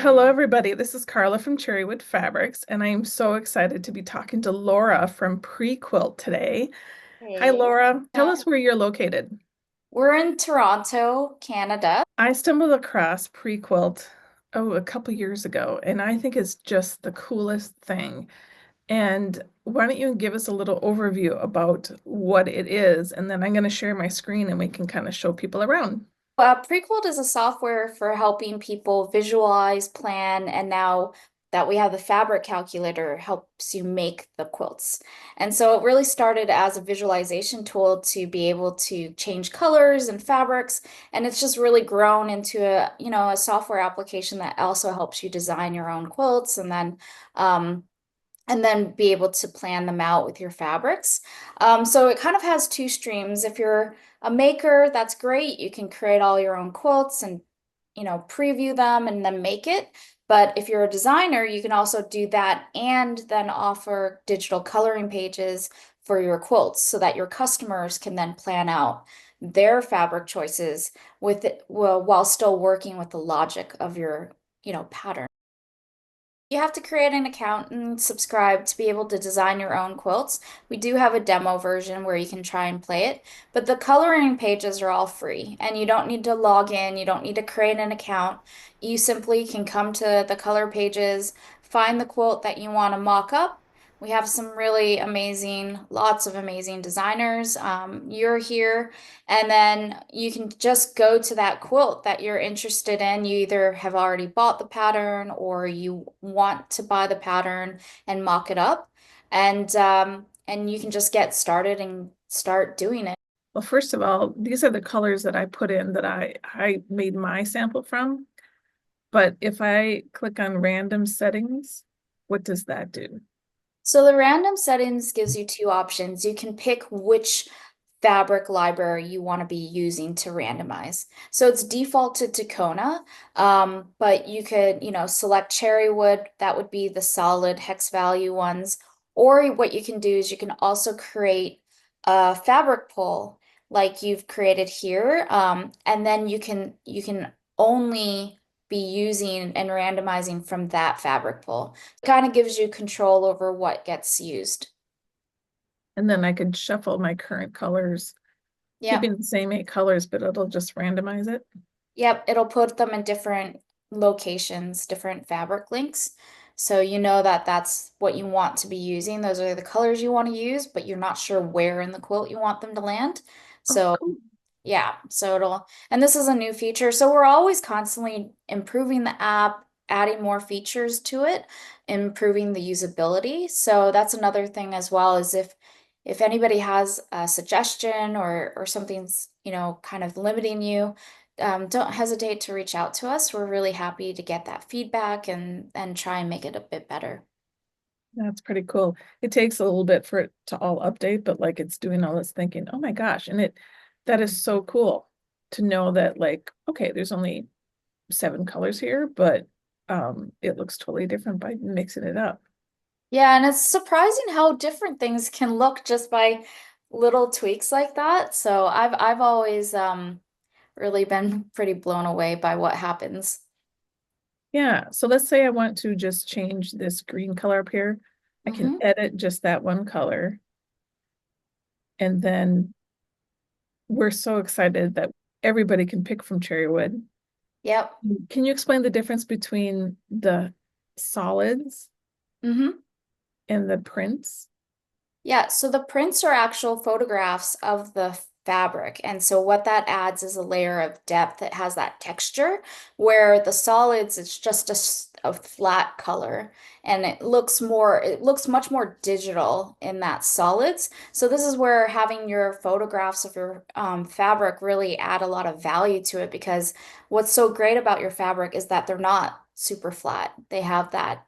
Hello, everybody. This is Carla from Cherrywood Fabrics, and I am so excited to be talking to Laura from PreQuilt today. Hi, Hey. Laura. Tell us where you're located. We're in Toronto, Canada. I stumbled across PreQuilt, a couple years ago, and I think it's just the coolest thing. And why don't you give us a little overview about what it is, and then I'm going to share my screen and we can kind of show people around. PreQuilt is a software for helping people visualize, plan, and now that we have the fabric calculator helps you make the quilts. And so it really started as a visualization tool to be able to change colors and fabrics, and it's just really grown into a software application that also helps you design your own quilts um, and then be able to plan them out with your fabrics. So it kind of has two streams. If you're a maker, that's great. You can create all your own quilts and preview them and then make it. But if you're a designer, you can also do that and then offer digital coloring pages for your quilts so that your customers can then plan out their fabric choices with it, well, while still working with the logic of your, pattern. You have to create an account and subscribe to be able to design your own quilts. We do have a demo version where you can try and play it, but the coloring pages are all free and you don't need to log in, you don't need to create an account. You simply can come to the color pages, find the quilt that you want to mock up. We have some really amazing, lots of amazing designers. You're here and then you can just go to that quilt that you're interested in. You either have already bought the pattern or you want to buy the pattern and mock it up. And you can just get started and start doing it. Well, first of all, these are the colors that I put in that I made my sample from. But if I click on random settings, what does that do? So the random settings gives you two options. You can pick which fabric library you want to be using to randomize. So it's defaulted to Kona, but you could, select Cherrywood. That would be the solid hex value ones. Or what you can do is you can also create a fabric pool like you've created here, and then you can only be using and randomizing from that fabric pool. It kind of gives you control over what gets used. And then I could shuffle my current colors, Yeah. keeping the same 8 colors, but it'll just randomize it. Yep, it'll put them in different locations, different fabric links. So you know that that's what you want to be using. Those are the colors you want to use, but you're not sure where in the quilt you want them to land. Oh, So cool. yeah, so and this is a new feature. So we're always constantly improving the app, adding more features to it, improving the usability. So that's another thing as well, is if anybody has a suggestion or something's, kind of limiting you, don't hesitate to reach out to us. We're really happy to get that feedback and try and make it a bit better. That's pretty cool. It takes a little bit for it to all update, but like it's doing all this thinking, oh my gosh. And that is so cool to know that like, okay, there's only 7 colors here, but it looks totally different by mixing it up. Yeah, and it's surprising how different things can look just by little tweaks like that. So I've always really been pretty blown away by what happens. Yeah, so let's say I want to just change this green color up here. I can Hmm. edit just that one color. And then we're so excited that everybody can pick from Cherrywood. Yep. Can you explain the difference between the solids Hmm. and the prints? Yeah, so the prints are actual photographs of the fabric. And so what that adds is a layer of depth. It has that texture where the solids, it's just a flat color and it looks much more digital in that solids. So this is where having your photographs of your fabric really add a lot of value to it, because what's so great about your fabric is that they're not super flat. They have that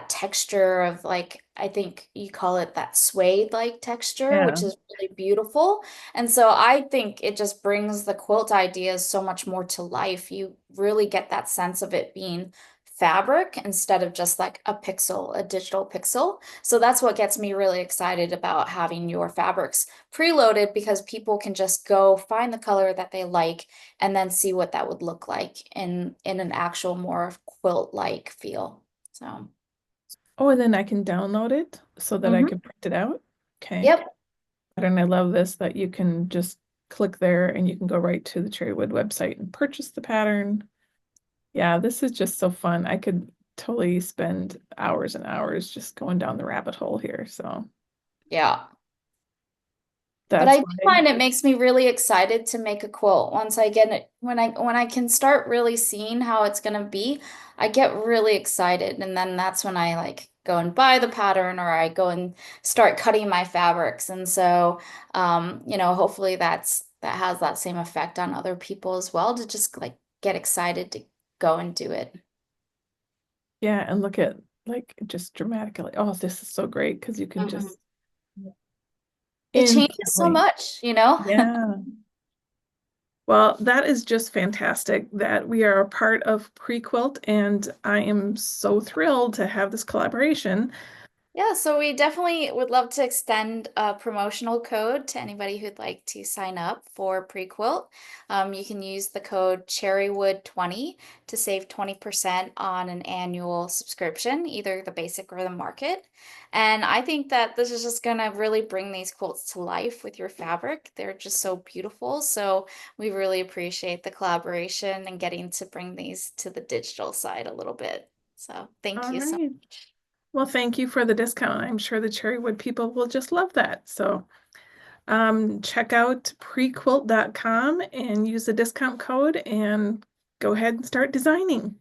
texture of, like, I think you call it that suede-like texture, Yeah, which is really beautiful. And so I think it just brings the quilt ideas so much more to life. You really get that sense of it being fabric instead of just like a pixel, a digital pixel. So that's what gets me really excited about having your fabrics preloaded, because people can just go find the color that they like and then see what that would look like in an actual more quilt-like feel. So, Oh, and then I can download it so that I mhm. can print it out. Okay. Yep. And I love this that you can just click there and you can go right to the Cherrywood website and purchase the pattern. Yeah, this is just so fun. I could totally spend hours and hours just going down the rabbit hole here. So Yeah. But that's I do why. find it makes me really excited to make a quilt. Once I get it, when I can start really seeing how it's gonna be, I get really excited. And then that's when I like go and buy the pattern or I go and start cutting my fabrics. And so hopefully that has that same effect on other people as well to just like get excited to go and do it. Yeah, and look at like just dramatically. Oh, this is so great because you can Mhm. just It changes so instantly. much, you know? Yeah. Well, that is just fantastic that we are a part of PreQuilt, and I am so thrilled to have this collaboration. Yeah, so we definitely would love to extend a promotional code to anybody who'd like to sign up for PreQuilt. You can use the code Cherrywood20 to save 20% on an annual subscription, either the basic or the market. And I think that this is just going to really bring these quilts to life with your fabric. They're just so beautiful. So we really appreciate the collaboration and getting to bring these to the digital side a little bit. So thank All you so right. much. Well, thank you for the discount. I'm sure the Cherrywood people will just love that. So check out prequilt.com and use the discount code and go ahead and start designing.